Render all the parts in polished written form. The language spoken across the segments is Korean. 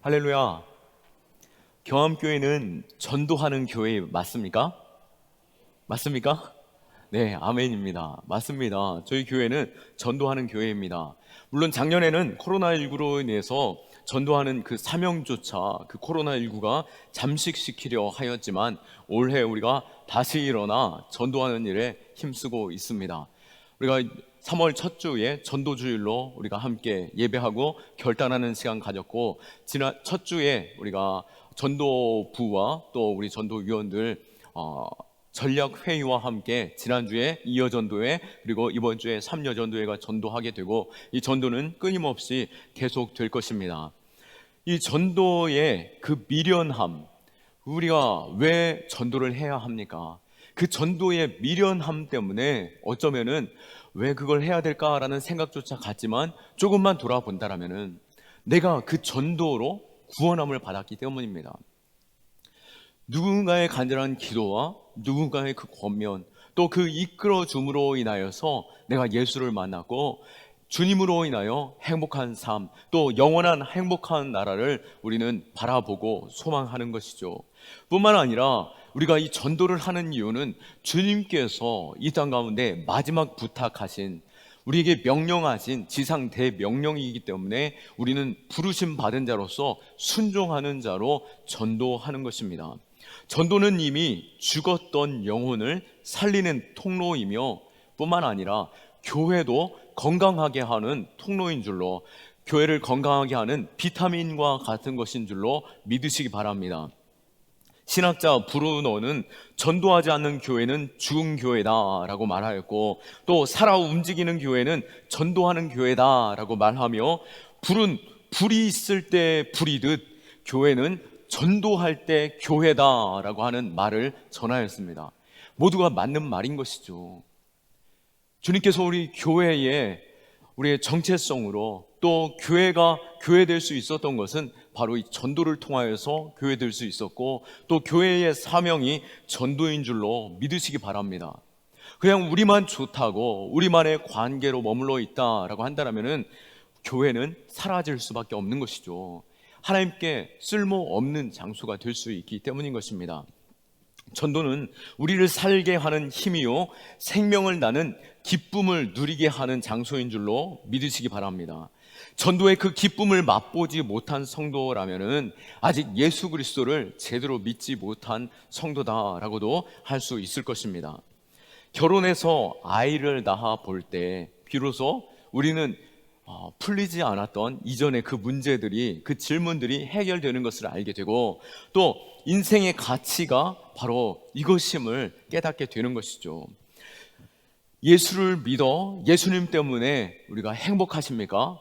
할렐루야. 경암교회는 전도하는 교회 맞습니까? 맞습니까? 네, 아멘입니다. 맞습니다. 저희 교회는 전도하는 교회입니다. 물론 작년에는 코로나19로 인해서 전도하는 그 사명조차 그 코로나19가 잠식시키려 하였지만 올해 우리가 다시 일어나 전도하는 일에 힘쓰고 있습니다. 우리가 3월 첫 주에 전도주일로 우리가 함께 예배하고 결단하는 시간 가졌고, 지난 첫 주에 우리가 전도부와 또 우리 전도위원들 전략회의와 함께 지난주에 이어전도회, 그리고 이번 주에 3여전도회가 전도하게 되고, 이 전도는 끊임없이 계속될 것입니다. 이 전도의 그 미련함, 우리가 왜 전도를 해야 합니까? 그 전도의 미련함 때문에 어쩌면은 왜 그걸 해야 될까라는 생각조차 갖지만, 조금만 돌아본다라면은 내가 그 전도로 구원함을 받았기 때문입니다. 누군가의 간절한 기도와 누군가의 그 권면, 또 그 이끌어 줌으로 인하여서 내가 예수를 만났고, 주님으로 인하여 행복한 삶, 또 영원한 행복한 나라를 우리는 바라보고 소망하는 것이죠. 뿐만 아니라 우리가 이 전도를 하는 이유는 주님께서 이 땅 가운데 마지막 부탁하신, 우리에게 명령하신 지상 대명령이기 때문에 우리는 부르심 받은 자로서 순종하는 자로 전도하는 것입니다. 전도는 이미 죽었던 영혼을 살리는 통로이며, 뿐만 아니라 교회도 건강하게 하는 통로인 줄로, 교회를 건강하게 하는 비타민과 같은 것인 줄로 믿으시기 바랍니다. 신학자 브루노는 전도하지 않는 교회는 죽은 교회다라고 말하였고, 또 살아 움직이는 교회는 전도하는 교회다라고 말하며, 불이 있을 때 불이듯 교회는 전도할 때 교회다라고 하는 말을 전하였습니다. 모두가 맞는 말인 것이죠. 주님께서 우리 교회에 우리의 정체성으로, 또 교회가 교회될 수 있었던 것은 바로 이 전도를 통하여서 교회될 수 있었고, 또 교회의 사명이 전도인 줄로 믿으시기 바랍니다. 그냥 우리만 좋다고 우리만의 관계로 머물러 있다라고 한다면은 교회는 사라질 수밖에 없는 것이죠. 하나님께 쓸모없는 장소가 될 수 있기 때문인 것입니다. 전도는 우리를 살게 하는 힘이요, 생명을 나는 기쁨을 누리게 하는 장소인 줄로 믿으시기 바랍니다. 전도의 그 기쁨을 맛보지 못한 성도라면은 아직 예수 그리스도를 제대로 믿지 못한 성도다라고도 할 수 있을 것입니다. 결혼해서 아이를 낳아 볼 때 비로소 우리는 풀리지 않았던 이전의 그 문제들이, 그 질문들이 해결되는 것을 알게 되고, 또 인생의 가치가 바로 이것임을 깨닫게 되는 것이죠. 예수를 믿어 예수님 때문에 우리가 행복하십니까?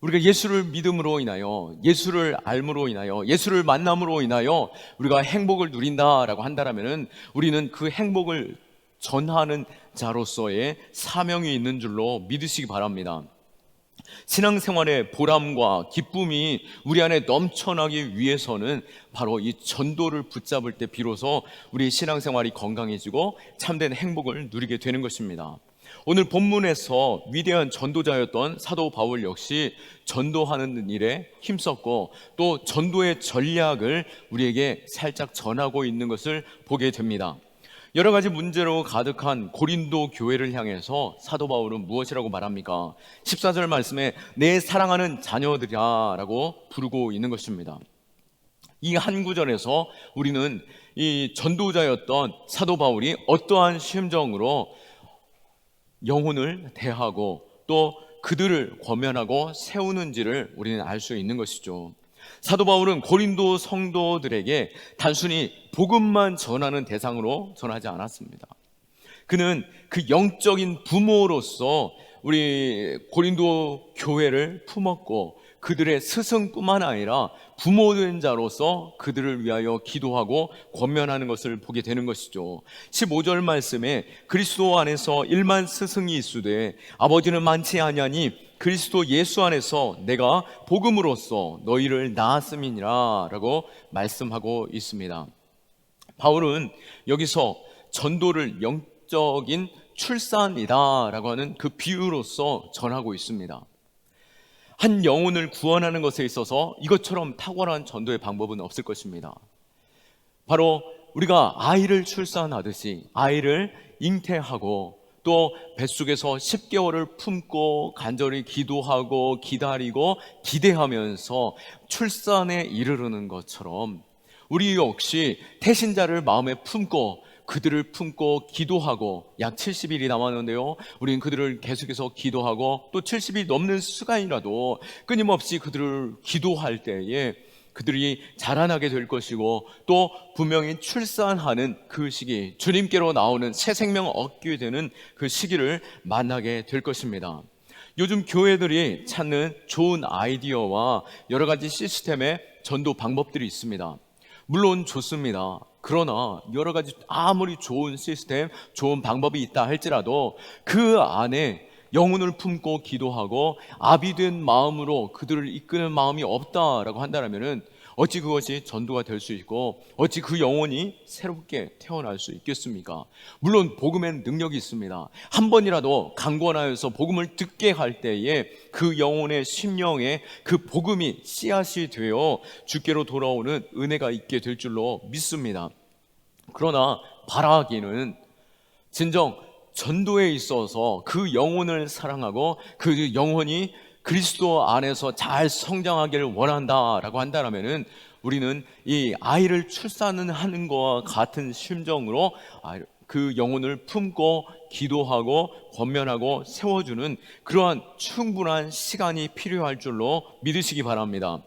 우리가 예수를 믿음으로 인하여, 예수를 알므로 인하여, 예수를 만남으로 인하여 우리가 행복을 누린다라고 한다면 우리는 그 행복을 전하는 자로서의 사명이 있는 줄로 믿으시기 바랍니다. 신앙생활의 보람과 기쁨이 우리 안에 넘쳐나기 위해서는 바로 이 전도를 붙잡을 때 비로소 우리 신앙생활이 건강해지고 참된 행복을 누리게 되는 것입니다. 오늘 본문에서 위대한 전도자였던 사도 바울 역시 전도하는 일에 힘썼고, 또 전도의 전략을 우리에게 살짝 전하고 있는 것을 보게 됩니다. 여러 가지 문제로 가득한 고린도 교회를 향해서 사도 바울은 무엇이라고 말합니까? 14절 말씀에 내 사랑하는 자녀들이야 라고 부르고 있는 것입니다. 이 한 구절에서 우리는 이 전도자였던 사도 바울이 어떠한 심정으로 영혼을 대하고 또 그들을 권면하고 세우는지를 우리는 알 수 있는 것이죠. 사도 바울은 고린도 성도들에게 단순히 복음만 전하는 대상으로 전하지 않았습니다. 그는 그 영적인 부모로서 우리 고린도 교회를 품었고, 그들의 스승뿐만 아니라 부모된 자로서 그들을 위하여 기도하고 권면하는 것을 보게 되는 것이죠. 15절 말씀에 그리스도 안에서 일만 스승이 있으되 아버지는 많지 아니하니 그리스도 예수 안에서 내가 복음으로써 너희를 낳았음이니라 라고 말씀하고 있습니다. 바울은 여기서 전도를 영적인 출산이다 라고 하는 그 비유로서 전하고 있습니다. 한 영혼을 구원하는 것에 있어서 이것처럼 탁월한 전도의 방법은 없을 것입니다. 바로 우리가 아이를 출산하듯이 아이를 잉태하고 또 뱃속에서 10개월을 품고 간절히 기도하고 기다리고 기대하면서 출산에 이르르는 것처럼 우리 역시 태신자를 마음에 품고 그들을 품고 기도하고 약 70일이 남았는데요, 우리는 그들을 계속해서 기도하고 또 70일 넘는 시간이라도 끊임없이 그들을 기도할 때에 그들이 자라나게 될 것이고 또 분명히 출산하는 그 시기, 주님께로 나오는 새 생명 얻게 되는 그 시기를 만나게 될 것입니다. 요즘 교회들이 찾는 좋은 아이디어와 여러 가지 시스템의 전도 방법들이 있습니다. 물론 좋습니다. 그러나 여러 가지 아무리 좋은 시스템, 좋은 방법이 있다 할지라도 그 안에 영혼을 품고 기도하고 아비된 마음으로 그들을 이끄는 마음이 없다라고 한다면 어찌 그것이 전도가 될 수 있고 어찌 그 영혼이 새롭게 태어날 수 있겠습니까? 물론 복음엔 능력이 있습니다. 한 번이라도 강권하여서 복음을 듣게 할 때에 그 영혼의 심령에 그 복음이 씨앗이 되어 주께로 돌아오는 은혜가 있게 될 줄로 믿습니다. 그러나 바라기는 진정 전도에 있어서 그 영혼을 사랑하고 그 영혼이 그리스도 안에서 잘 성장하기를 원한다라고 한다면 우리는 이 아이를 출산하는 것과 같은 심정으로 그 영혼을 품고 기도하고 권면하고 세워주는 그러한 충분한 시간이 필요할 줄로 믿으시기 바랍니다.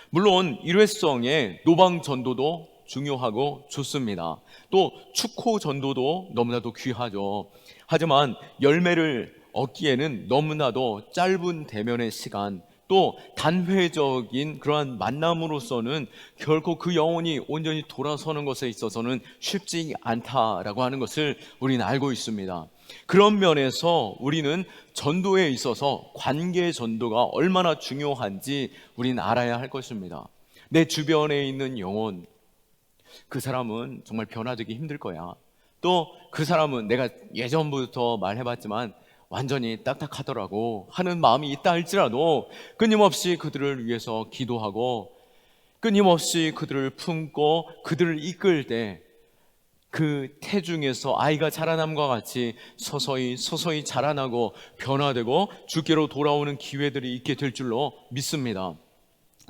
물론 일회성의 노방 전도도 중요하고 좋습니다. 또 축호 전도도 너무나도 귀하죠. 하지만 열매를 얻기에는 너무나도 짧은 대면의 시간, 또 단회적인 그러한 만남으로서는 결코 그 영혼이 온전히 돌아서는 것에 있어서는 쉽지 않다라고 하는 것을 우리는 알고 있습니다. 그런 면에서 우리는 전도에 있어서 관계 전도가 얼마나 중요한지 우리는 알아야 할 것입니다. 내 주변에 있는 영혼, 그 사람은 정말 변화되기 힘들 거야. 또 그 사람은 내가 예전부터 말해봤지만 완전히 딱딱하더라고 하는 마음이 있다 할지라도 끊임없이 그들을 위해서 기도하고 끊임없이 그들을 품고 그들을 이끌 때 그 태중에서 아이가 자라남과 같이 서서히 자라나고 변화되고 주께로 돌아오는 기회들이 있게 될 줄로 믿습니다.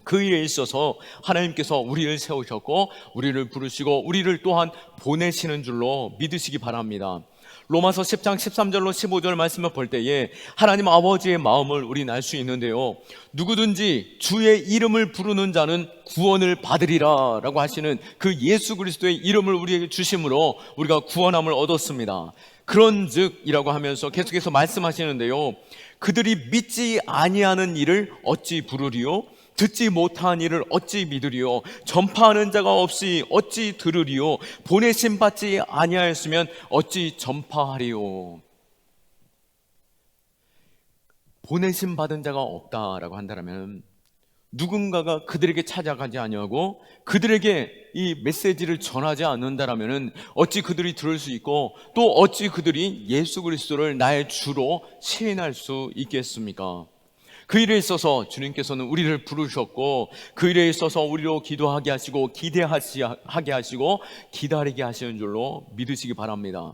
그 일에 있어서 하나님께서 우리를 세우셨고 우리를 부르시고 우리를 또한 보내시는 줄로 믿으시기 바랍니다. 로마서 10장 13절로 15절 말씀을 볼 때에 하나님 아버지의 마음을 우리는 알 수 있는데요, 누구든지 주의 이름을 부르는 자는 구원을 받으리라 라고 하시는 그 예수 그리스도의 이름을 우리에게 주심으로 우리가 구원함을 얻었습니다. 그런즉 이라고 하면서 계속해서 말씀하시는데요, 그들이 믿지 아니하는 일을 어찌 부르리요? 듣지 못한 일을 어찌 믿으리요? 전파하는 자가 없이 어찌 들으리요? 보내심 받지 아니하였으면 어찌 전파하리요? 보내심 받은 자가 없다라고 한다면 누군가가 그들에게 찾아가지 아니하고 그들에게 이 메시지를 전하지 않는다라면 어찌 그들이 들을 수 있고 또 어찌 그들이 예수 그리스도를 나의 주로 시인할 수 있겠습니까? 그 일에 있어서 주님께서는 우리를 부르셨고 그 일에 있어서 우리로 기도하게 하시고 기대하게 하시고 기다리게 하시는 줄로 믿으시기 바랍니다.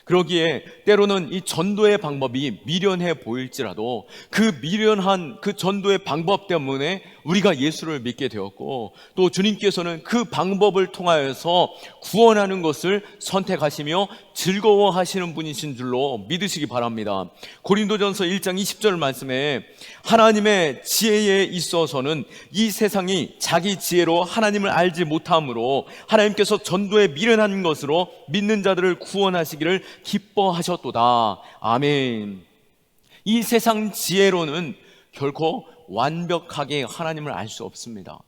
그러기에 때로는 이 전도의 방법이 미련해 보일지라도 그 미련한 그 전도의 방법 때문에 우리가 예수를 믿게 되었고 또 주님께서는 그 방법을 통하여서 구원하는 것을 선택하시며 즐거워하시는 분이신 줄로 믿으시기 바랍니다. 고린도전서 1장 20절 말씀에 하나님의 지혜에 있어서는 이 세상이 자기 지혜로 하나님을 알지 못함으로 하나님께서 전도에 미련한 것으로 믿는 자들을 구원하시기를 기뻐하셨도다. 아멘. 이 세상 지혜로는 결코 완벽하게 하나님을 알 수 없습니다.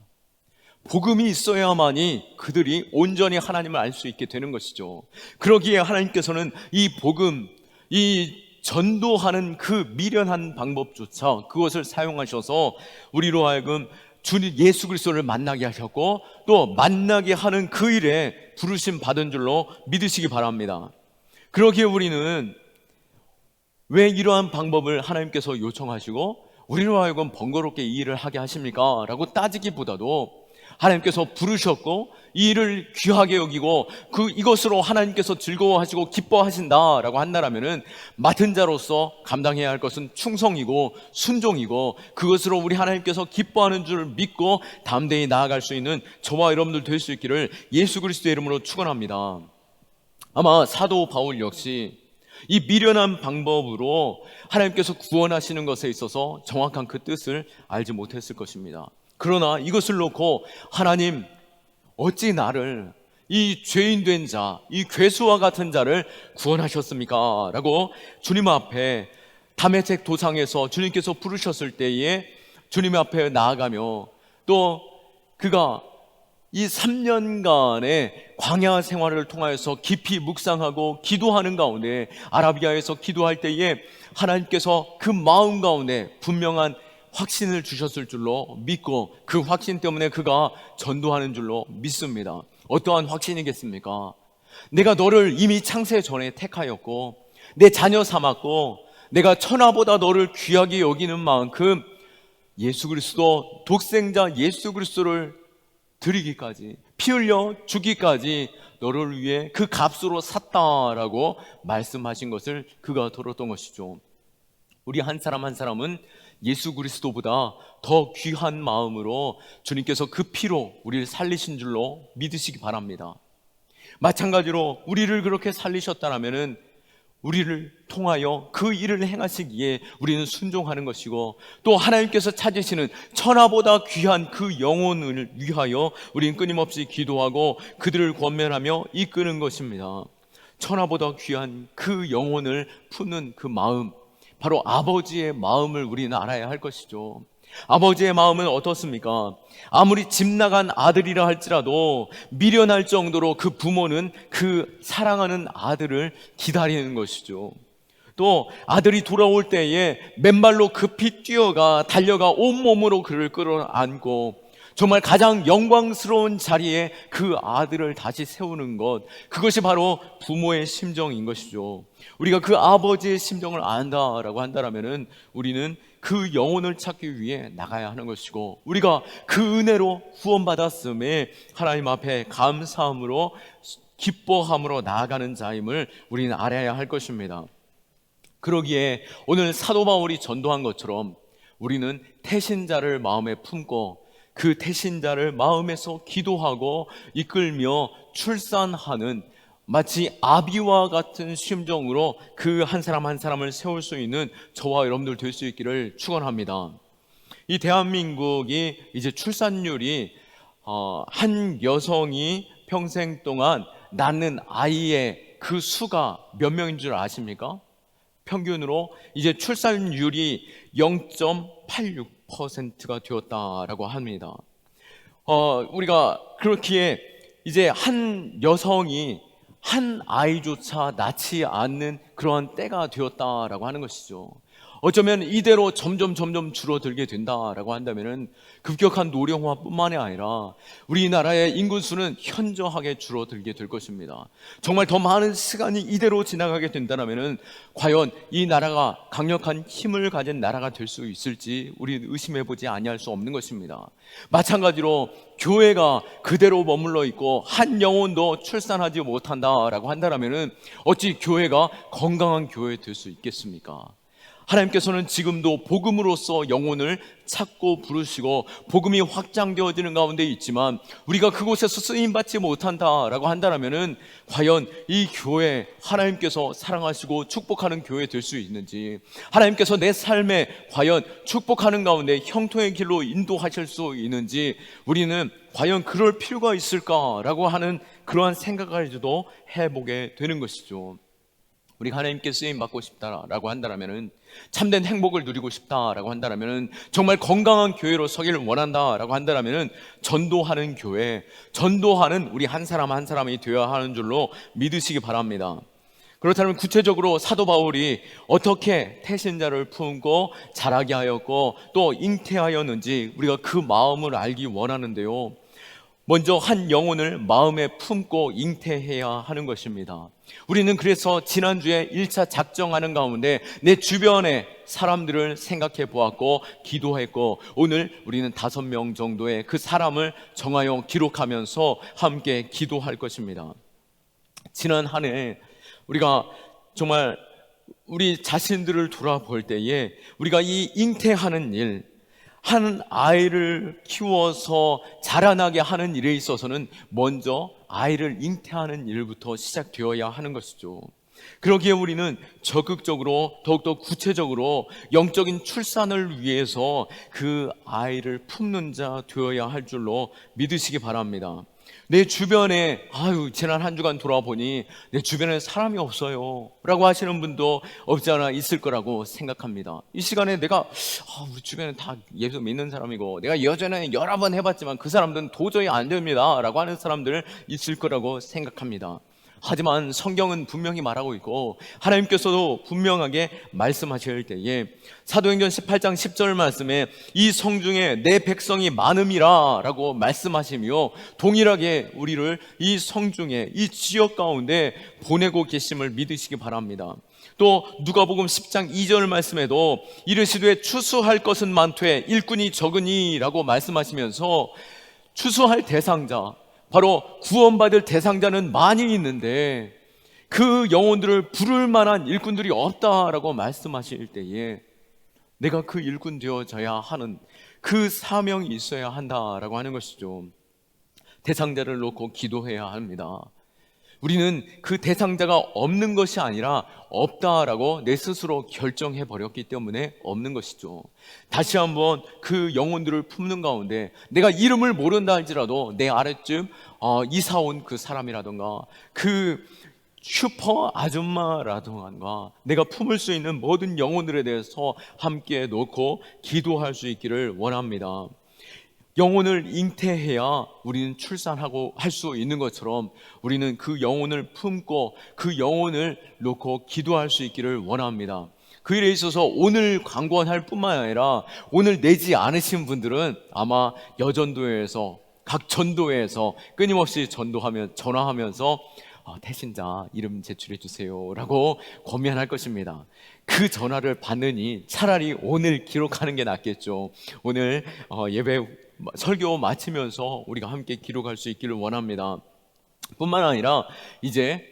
복음이 있어야만이 그들이 온전히 하나님을 알 수 있게 되는 것이죠. 그러기에 하나님께서는 이 복음, 이 전도하는 그 미련한 방법조차 그것을 사용하셔서 우리로 하여금 주님 예수 그리스도를 만나게 하셨고 또 만나게 하는 그 일에 부르심 받은 줄로 믿으시기 바랍니다. 그러기에 우리는 왜 이러한 방법을 하나님께서 요청하시고 우리로 하여금 번거롭게 이 일을 하게 하십니까? 라고 따지기보다도 하나님께서 부르셨고 이 일을 귀하게 여기고 이것으로 하나님께서 즐거워하시고 기뻐하신다라고 한다라면은 맡은 자로서 감당해야 할 것은 충성이고 순종이고 그것으로 우리 하나님께서 기뻐하는 줄 믿고 담대히 나아갈 수 있는 저와 여러분들 될 수 있기를 예수 그리스도의 이름으로 축원합니다. 아마 사도 바울 역시 이 미련한 방법으로 하나님께서 구원하시는 것에 있어서 정확한 그 뜻을 알지 못했을 것입니다. 그러나 이것을 놓고 하나님 어찌 나를 이 죄인 된 자, 이 괴수와 같은 자를 구원하셨습니까? 라고 주님 앞에 담에색 도상에서 주님께서 부르셨을 때에 주님 앞에 나아가며 또 그가 이 3년간의 광야 생활을 통하여서 깊이 묵상하고 기도하는 가운데 아라비아에서 기도할 때에 하나님께서 그 마음 가운데 분명한 확신을 주셨을 줄로 믿고 그 확신 때문에 그가 전도하는 줄로 믿습니다. 어떠한 확신이겠습니까? 내가 너를 이미 창세 전에 택하였고 내 자녀 삼았고 내가 천하보다 너를 귀하게 여기는 만큼 예수 그리스도 독생자 예수 그리스도를 드리기까지 피 흘려 주기까지 너를 위해 그 값으로 샀다라고 말씀하신 것을 그가 들었던 것이죠. 우리 한 사람 한 사람은 예수 그리스도보다 더 귀한 마음으로 주님께서 그 피로 우리를 살리신 줄로 믿으시기 바랍니다. 마찬가지로 우리를 그렇게 살리셨다라면은 우리를 통하여 그 일을 행하시기에 우리는 순종하는 것이고 또 하나님께서 찾으시는 천하보다 귀한 그 영혼을 위하여 우리는 끊임없이 기도하고 그들을 권면하며 이끄는 것입니다. 천하보다 귀한 그 영혼을 푸는 그 마음, 바로 아버지의 마음을 우리는 알아야 할 것이죠. 아버지의 마음은 어떻습니까? 아무리 집 나간 아들이라 할지라도 미련할 정도로 그 부모는 그 사랑하는 아들을 기다리는 것이죠. 또 아들이 돌아올 때에 맨발로 급히 달려가 온몸으로 그를 끌어안고 정말 가장 영광스러운 자리에 그 아들을 다시 세우는 것, 그것이 바로 부모의 심정인 것이죠. 우리가 그 아버지의 심정을 안다라고 한다면은 우리는 그 영혼을 찾기 위해 나가야 하는 것이고 우리가 그 은혜로 구원받았음에 하나님 앞에 감사함으로 기뻐함으로 나아가는 자임을 우리는 알아야 할 것입니다. 그러기에 오늘 사도 바울이 전도한 것처럼 우리는 태신자를 마음에 품고 그 태신자를 마음에서 기도하고 이끌며 출산하는 마치 아비와 같은 심정으로 그 한 사람 한 사람을 세울 수 있는 저와 여러분들 될 수 있기를 축원합니다. 이 대한민국이 이제 출산율이 한 여성이 평생 동안 낳는 아이의 그 수가 몇 명인 줄 아십니까? 평균으로 이제 출산율이 0.86%가 되었다라고 합니다. 우리가 그렇기에 이제 한 여성이 한 아이조차 낳지 않는 그러한 때가 되었다라고 하는 것이죠. 어쩌면 이대로 점점 줄어들게 된다라고 한다면은 급격한 노령화뿐만이 아니라 우리나라의 인구수는 현저하게 줄어들게 될 것입니다. 정말 더 많은 시간이 이대로 지나가게 된다면은 과연 이 나라가 강력한 힘을 가진 나라가 될 수 있을지 우리 의심해보지 아니할 수 없는 것입니다. 마찬가지로 교회가 그대로 머물러 있고 한 영혼도 출산하지 못한다라고 한다면은 어찌 교회가 건강한 교회 될 수 있겠습니까? 하나님께서는 지금도 복음으로써 영혼을 찾고 부르시고 복음이 확장되어지는 가운데 있지만 우리가 그곳에서 쓰임받지 못한다라고 한다면은 과연 이 교회 하나님께서 사랑하시고 축복하는 교회 될 수 있는지, 하나님께서 내 삶에 과연 축복하는 가운데 형통의 길로 인도하실 수 있는지 우리는 과연 그럴 필요가 있을까라고 하는 그러한 생각까지도 해보게 되는 것이죠. 우리가 하나님께 쓰임받고 싶다라고 한다면은, 참된 행복을 누리고 싶다라고 한다면은, 정말 건강한 교회로 서기를 원한다라고 한다면은 전도하는 교회, 전도하는 우리 한 사람 한 사람이 되어야 하는 줄로 믿으시기 바랍니다. 그렇다면 구체적으로 사도 바울이 어떻게 태신자를 품고 자라게 하였고 또 잉태하였는지 우리가 그 마음을 알기 원하는데요. 먼저 한 영혼을 마음에 품고 잉태해야 하는 것입니다. 우리는 그래서 지난주에 1차 작정하는 가운데 내 주변의 사람들을 생각해 보았고 기도했고, 오늘 우리는 5명 정도의 그 사람을 정하여 기록하면서 함께 기도할 것입니다. 지난 한 해 우리가 정말 우리 자신들을 돌아볼 때에 우리가 이 잉태하는 일, 한 아이를 키워서 자라나게 하는 일에 있어서는 먼저 아이를 잉태하는 일부터 시작되어야 하는 것이죠. 그러기에 우리는 적극적으로, 더욱더 구체적으로 영적인 출산을 위해서 그 아이를 품는 자 되어야 할 줄로 믿으시기 바랍니다. 내 주변에 지난 한 주간 돌아보니 내 주변에 사람이 없어요 라고 하시는 분도 없지 않아 있을 거라고 생각합니다. 이 시간에 내가 우리 주변에 다 예수 믿는 사람이고 내가 예전에 여러 번 해봤지만 그 사람들은 도저히 안 됩니다 라고 하는 사람들 있을 거라고 생각합니다. 하지만 성경은 분명히 말하고 있고 하나님께서도 분명하게 말씀하실 때에 사도행전 18장 10절 말씀에 이 성중에 내 백성이 많음이라 라고 말씀하시며 동일하게 우리를 이 성중에, 이 지역 가운데 보내고 계심을 믿으시기 바랍니다. 또 누가복음 10장 2절 말씀에도 이르시되 추수할 것은 많되 일꾼이 적으니 라고 말씀하시면서 추수할 대상자, 바로 구원받을 대상자는 많이 있는데 그 영혼들을 부를 만한 일꾼들이 없다라고 말씀하실 때에 내가 그 일꾼 되어져야 하는 그 사명이 있어야 한다라고 하는 것이죠. 대상자를 놓고 기도해야 합니다. 우리는 그 대상자가 없는 것이 아니라 없다라고 내 스스로 결정해 버렸기 때문에 없는 것이죠. 다시 한번 그 영혼들을 품는 가운데 내가 이름을 모른다 할지라도 내 아래쯤 이사 온 그 사람이라던가 그 슈퍼 아줌마라던가 내가 품을 수 있는 모든 영혼들에 대해서 함께 놓고 기도할 수 있기를 원합니다. 영혼을 잉태해야 우리는 출산하고 할 수 있는 것처럼 우리는 그 영혼을 품고 그 영혼을 놓고 기도할 수 있기를 원합니다. 그 일에 있어서 오늘 강권할 뿐만 아니라 오늘 내지 않으신 분들은 아마 여전도회에서 각 전도회에서 끊임없이 전화하면서 태신자 이름 제출해 주세요 라고 권면할 것입니다. 그 전화를 받느니 차라리 오늘 기록하는 게 낫겠죠. 오늘 예배 설교 마치면서 우리가 함께 기록할 수 있기를 원합니다. 뿐만 아니라 이제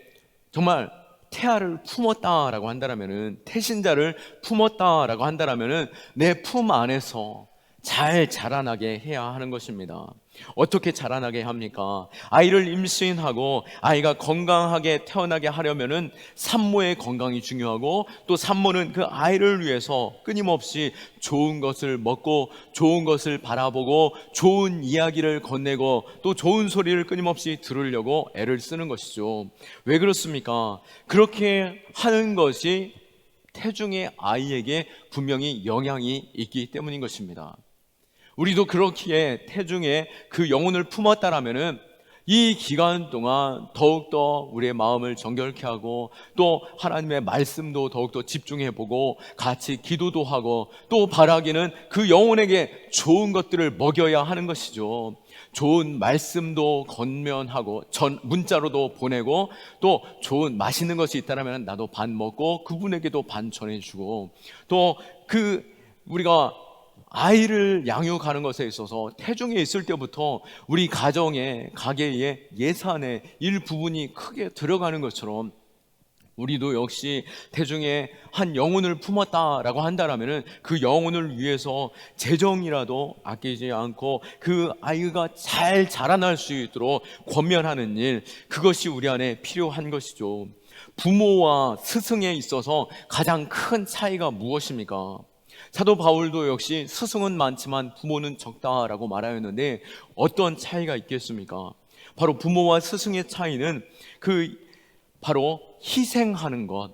정말 태아를 품었다라고 한다면은, 태신자를 품었다라고 한다면은 내 품 안에서 잘 자라나게 해야 하는 것입니다. 어떻게 자라나게 합니까? 아이를 임신하고 아이가 건강하게 태어나게 하려면은 산모의 건강이 중요하고, 또 산모는 그 아이를 위해서 끊임없이 좋은 것을 먹고 좋은 것을 바라보고 좋은 이야기를 건네고 또 좋은 소리를 끊임없이 들으려고 애를 쓰는 것이죠. 왜 그렇습니까? 그렇게 하는 것이 태중의 아이에게 분명히 영향이 있기 때문인 것입니다. 우리도 그렇기에 태중에 그 영혼을 품었다라면은 이 기간 동안 더욱더 우리의 마음을 정결케 하고 또 하나님의 말씀도 더욱더 집중해보고 같이 기도도 하고, 또 바라기는 그 영혼에게 좋은 것들을 먹여야 하는 것이죠. 좋은 말씀도 건면하고 문자로도 보내고, 또 좋은 맛있는 것이 있다면 나도 반 먹고 그분에게도 반 전해주고, 또 우리가 아이를 양육하는 것에 있어서 태중에 있을 때부터 우리 가정에, 가계에, 예산에 일부분이 크게 들어가는 것처럼 우리도 역시 태중에 한 영혼을 품었다라고 한다면 그 영혼을 위해서 재정이라도 아끼지 않고 그 아이가 잘 자라날 수 있도록 권면하는 일, 그것이 우리 안에 필요한 것이죠. 부모와 스승에 있어서 가장 큰 차이가 무엇입니까? 사도 바울도 역시 스승은 많지만 부모는 적다라고 말하였는데 어떤 차이가 있겠습니까? 바로 부모와 스승의 차이는 바로 희생하는 것,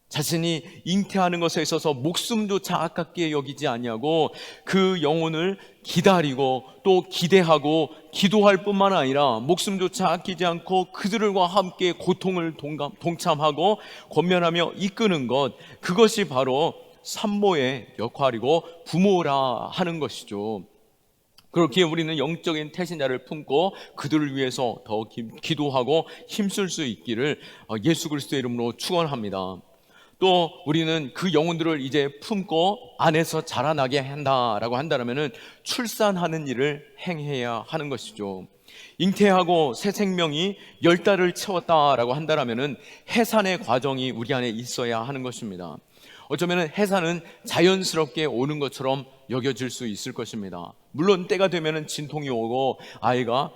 자신이 잉태하는 것에 있어서 목숨조차 아깝게 여기지 아니하고 그 영혼을 기다리고 또 기대하고 기도할 뿐만 아니라 목숨조차 아끼지 않고 그들과 함께 고통을 동참하고 권면하며 이끄는 것, 그것이 바로 산모의 역할이고 부모라 하는 것이죠. 그렇기에 우리는 영적인 태신자를 품고 그들을 위해서 더 기도하고 힘쓸 수 있기를 예수 그리스도의 이름으로 축원합니다. 또 우리는 그 영혼들을 이제 품고 안에서 자라나게 한다라고 한다면은 출산하는 일을 행해야 하는 것이죠. 잉태하고 새 생명이 10달을 채웠다라고 한다면은 해산의 과정이 우리 안에 있어야 하는 것입니다. 어쩌면 해산은 자연스럽게 오는 것처럼 여겨질 수 있을 것입니다. 물론 때가 되면은 진통이 오고 아이가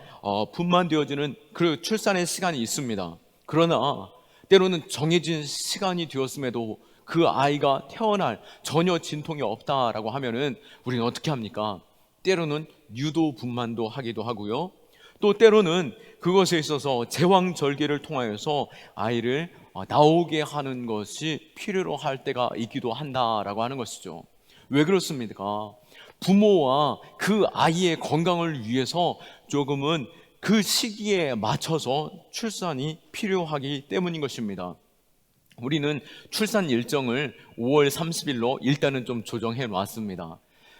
분만되어지는 그 출산의 시간이 있습니다. 그러나 때로는 정해진 시간이 되었음에도 그 아이가 태어날 전혀 진통이 없다라고 하면은 우리는 어떻게 합니까? 때로는 유도 분만도 하기도 하고요. 또 때로는 그것에 있어서 제왕절개를 통하여서 아이를 나오게 하는 것이 필요로 할 때가 있기도 한다라고 하는 것이죠. 왜 그렇습니까? 부모와 그 아이의 건강을 위해서 조금은 그 시기에 맞춰서 출산이 필요하기 때문인 것입니다. 우리는 출산 일정을 5월 30일로 일단은 좀 조정해 놨습니다.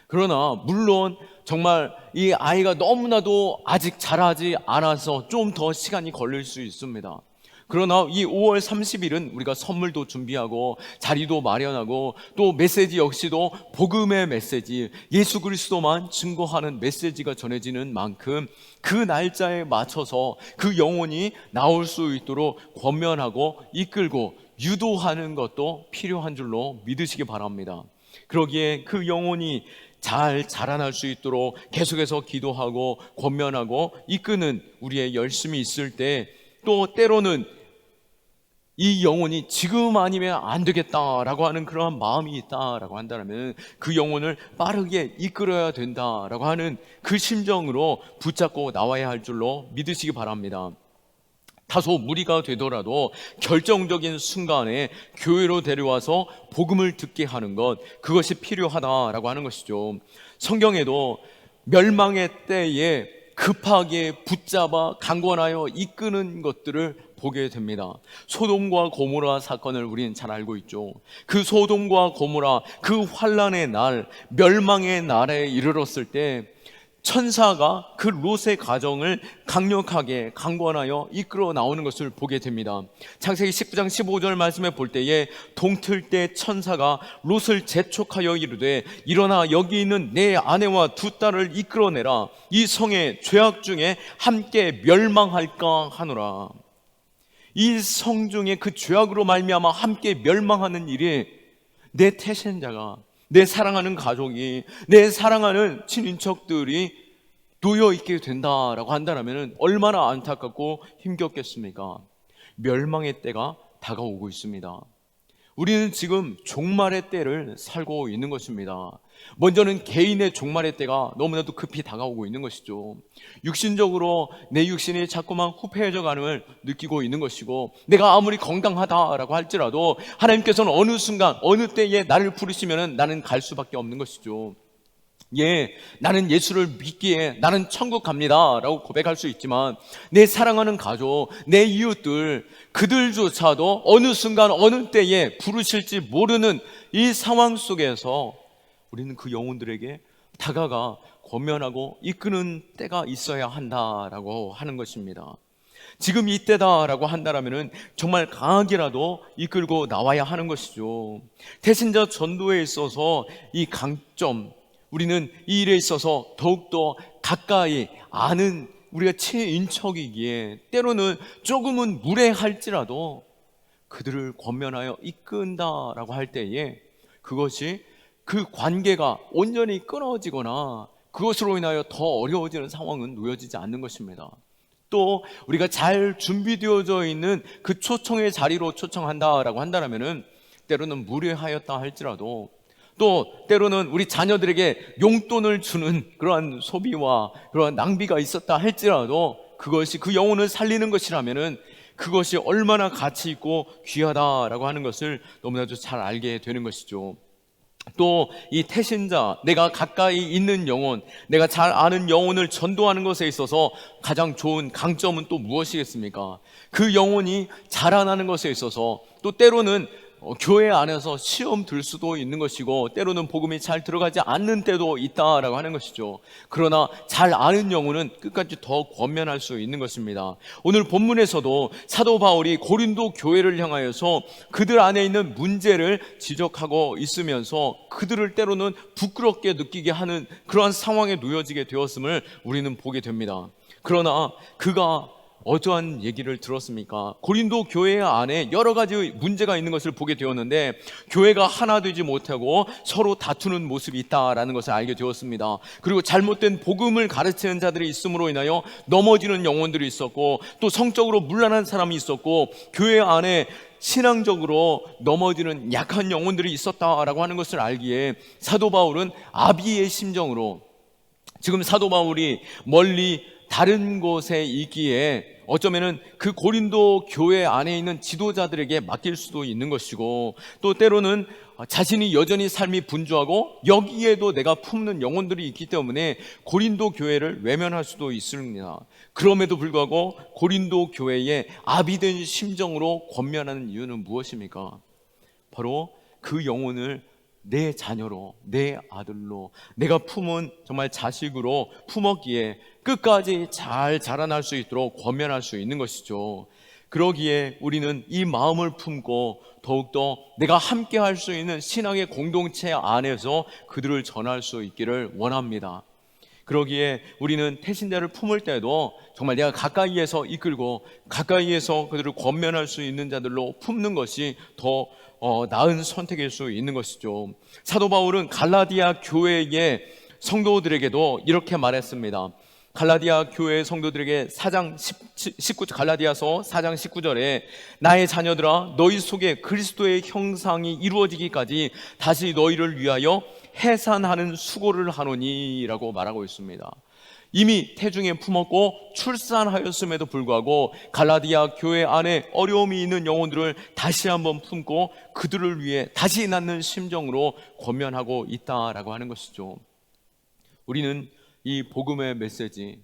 그러나 물론 정말 이 아이가 너무나도 아직 자라지 않아서 좀 더 시간이 걸릴 수 있습니다. 그러나 이 5월 30일은 우리가 선물도 준비하고 자리도 마련하고 또 메시지 역시도 복음의 메시지, 예수 그리스도만 증거하는 메시지가 전해지는 만큼 그 날짜에 맞춰서 그 영혼이 나올 수 있도록 권면하고 이끌고 유도하는 것도 필요한 줄로 믿으시기 바랍니다. 그러기에 그 영혼이 잘 자라날 수 있도록 계속해서 기도하고 권면하고 이끄는 우리의 열심이 있을 때, 또 때로는 이 영혼이 지금 아니면 안 되겠다라고 하는 그러한 마음이 있다라고 한다면 그 영혼을 빠르게 이끌어야 된다라고 하는 그 심정으로 붙잡고 나와야 할 줄로 믿으시기 바랍니다. 다소 무리가 되더라도 결정적인 순간에 교회로 데려와서 복음을 듣게 하는 것, 그것이 필요하다라고 하는 것이죠. 성경에도 멸망의 때에 급하게 붙잡아 강권하여 이끄는 것들을 보게 됩니다. 소돔과 고모라 사건을 우리는 잘 알고 있죠. 그 소돔과 고모라, 그 환란의 날, 멸망의 날에 이르렀을 때 천사가 그 롯의 가정을 강력하게 강권하여 이끌어 나오는 것을 보게 됩니다. 창세기 19장 15절 말씀에 볼 때에 동틀 때 천사가 롯을 재촉하여 이르되 일어나 여기 있는 내 아내와 두 딸을 이끌어내라. 이 성의 죄악 중에 함께 멸망할까 하노라. 이 성 중에 그 죄악으로 말미암아 함께 멸망하는 일이 내 태신자가, 내 사랑하는 가족이, 내 사랑하는 친인척들이 놓여 있게 된다라고 한다면 얼마나 안타깝고 힘겹겠습니까? 멸망의 때가 다가오고 있습니다. 우리는 지금 종말의 때를 살고 있는 것입니다. 먼저는 개인의 종말의 때가 너무나도 급히 다가오고 있는 것이죠. 육신적으로 내 육신이 자꾸만 후패해져 가는을 느끼고 있는 것이고, 내가 아무리 건강하다라고 할지라도 하나님께서는 어느 순간 어느 때에 나를 부르시면 나는 갈 수밖에 없는 것이죠. 나는 예수를 믿기에 나는 천국 갑니다 라고 고백할 수 있지만 내 사랑하는 가족, 내 이웃들, 그들조차도 어느 순간 어느 때에 부르실지 모르는 이 상황 속에서 우리는 그 영혼들에게 다가가 권면하고 이끄는 때가 있어야 한다라고 하는 것입니다. 지금 이때다라고 한다면 정말 강하게라도 이끌고 나와야 하는 것이죠. 태신자 전도에 있어서 이 강점, 우리는 이 일에 있어서 더욱더 가까이 아는 우리가 친인척이기에 때로는 조금은 무례할지라도 그들을 권면하여 이끈다라고 할 때에 그것이 그 관계가 온전히 끊어지거나 그것으로 인하여 더 어려워지는 상황은 놓여지지 않는 것입니다. 또 우리가 잘 준비되어져 있는 그 초청의 자리로 초청한다라고 한다면 때로는 무례하였다 할지라도, 또 때로는 우리 자녀들에게 용돈을 주는 그러한 소비와 그러한 낭비가 있었다 할지라도 그것이 그 영혼을 살리는 것이라면 그것이 얼마나 가치 있고 귀하다라고 하는 것을 너무나도 잘 알게 되는 것이죠. 또 이 태신자, 내가 가까이 있는 영혼, 내가 잘 아는 영혼을 전도하는 것에 있어서 가장 좋은 강점은 또 무엇이겠습니까? 그 영혼이 자라나는 것에 있어서, 또 때로는 교회 안에서 시험 들 수도 있는 것이고 때로는 복음이 잘 들어가지 않는 때도 있다라고 하는 것이죠. 그러나 잘 아는 영혼은 끝까지 더 권면할 수 있는 것입니다. 오늘 본문에서도 사도 바울이 고린도 교회를 향하여서 그들 안에 있는 문제를 지적하고 있으면서 그들을 때로는 부끄럽게 느끼게 하는 그러한 상황에 놓여지게 되었음을 우리는 보게 됩니다. 그러나 그가 어떠한 얘기를 들었습니까? 고린도 교회 안에 여러 가지 문제가 있는 것을 보게 되었는데 교회가 하나 되지 못하고 서로 다투는 모습이 있다라는 것을 알게 되었습니다. 그리고 잘못된 복음을 가르치는 자들이 있음으로 인하여 넘어지는 영혼들이 있었고 또 성적으로 문란한 사람이 있었고 교회 안에 신앙적으로 넘어지는 약한 영혼들이 있었다라고 하는 것을 알기에 사도 바울은 아비의 심정으로 지금 사도 바울이 멀리 다른 곳에 있기에 어쩌면은 그 고린도 교회 안에 있는 지도자들에게 맡길 수도 있는 것이고 또 때로는 자신이 여전히 삶이 분주하고 여기에도 내가 품는 영혼들이 있기 때문에 고린도 교회를 외면할 수도 있습니다. 그럼에도 불구하고 고린도 교회에 아비된 심정으로 권면하는 이유는 무엇입니까? 바로 그 영혼을 내 자녀로, 내 아들로, 내가 품은 정말 자식으로 품었기에 끝까지 잘 자라날 수 있도록 권면할 수 있는 것이죠. 그러기에 우리는 이 마음을 품고 더욱더 내가 함께 할 수 있는 신앙의 공동체 안에서 그들을 전할 수 있기를 원합니다. 그러기에 우리는 태신자를 품을 때도 정말 내가 가까이에서 이끌고 가까이에서 그들을 권면할 수 있는 자들로 품는 것이 더 나은 선택일 수 있는 것이죠. 사도 바울은 갈라디아 교회의 성도들에게도 이렇게 말했습니다. 갈라디아 교회 성도들에게 갈라디아서 4장 19절에 나의 자녀들아 너희 속에 그리스도의 형상이 이루어지기까지 다시 너희를 위하여 해산하는 수고를 하노니 라고 말하고 있습니다. 이미 태중에 품었고 출산하였음에도 불구하고 갈라디아 교회 안에 어려움이 있는 영혼들을 다시 한번 품고 그들을 위해 다시 낳는 심정으로 권면하고 있다라고 하는 것이죠. 우리는 이 복음의 메시지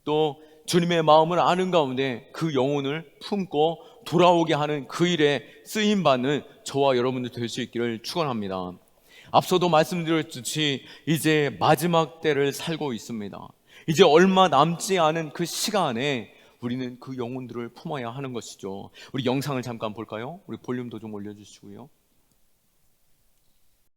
또 주님의 마음을 아는 가운데 그 영혼을 품고 돌아오게 하는 그 일에 쓰임받는 저와 여러분들 될 수 있기를 축원합니다. 앞서도 말씀드렸듯이 이제 마지막 때를 살고 있습니다. 이제 얼마 남지 않은 그 시간에 우리는 그 영혼들을 품어야 하는 것이죠. 우리 영상을 잠깐 볼까요? 우리 볼륨도 좀 올려주시고요.